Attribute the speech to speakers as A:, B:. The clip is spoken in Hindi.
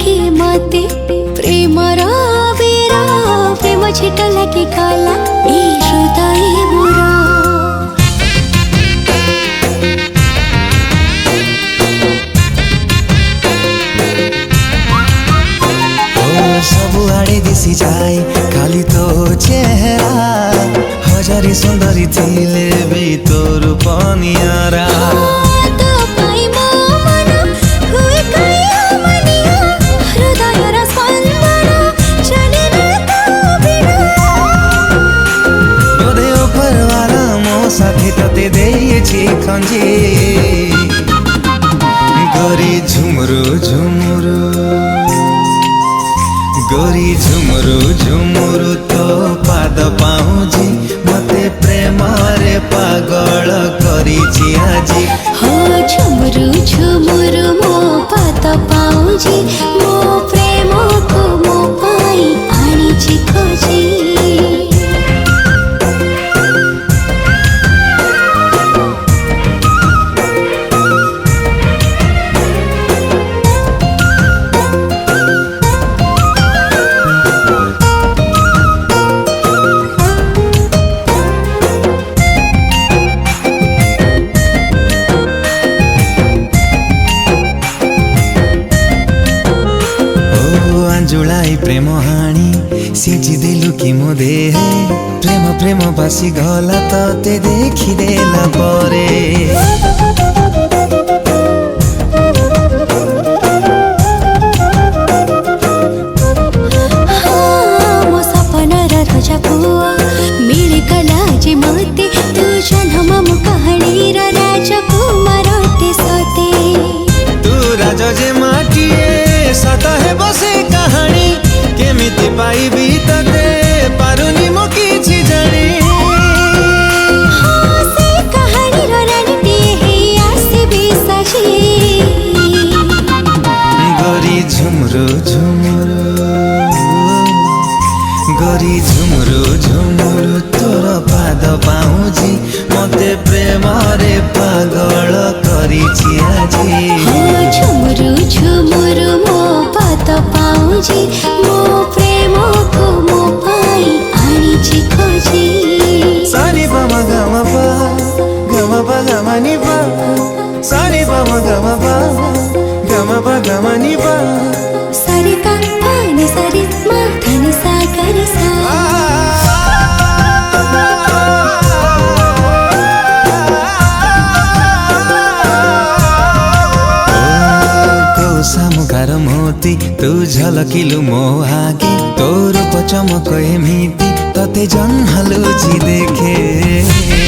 A: लगे मते प्रेमर बेरा प्रेम छिट लगे कला ए हृदय मोर
B: सबु आड़े दिसी जाए खाली तो चेहरा हजारी सुंदरी थिले भी तोर पनियारा साथी तते देइछि खंजी गोरी झुमरु झुमरु गोरी झुमरु झुमरु तो पाद पाउजी मते प्रेम रे पागल करिछि आजी
A: हो झुमरु झुमरु मो पाद पाउजी मो प्रेम को मो पाई आनिछि खोजी
B: जुलाई प्रेम हाणी सिंची देलु कि मो देह प्रेम प्रेम बासी गला तते देखि देला परे
A: मो सपनार राजा पुआ मिले कला जे मते तू जन्म मो कहानी रा राजकुमार ते सते
B: तू राजा जे माटिए सता है बसे कहानी केमिति पाइबी तते पारुनी मो किछि जानी
A: से कहानी रो रानी हे आसीबी सजी
B: गोरी झुमरु झुमरु गोरी झुमरु झुमरु तोर पाद पाउजी मते प्रेम रे पागल करिछि आजी
A: झुमरु झुमरु मो पाद पाउजी मो प्रेम को मो पाई आनिछि खोजी
B: सानी पमा गमा पा गमा नि पा सानी पमा गमा पा गमा नि पा
A: सारे का पानी सारे मा धनी सा करे सा सामुखार मोती तू झलकिलु मो आगे तोर चमक एमिति तते जन्हलु जी देखे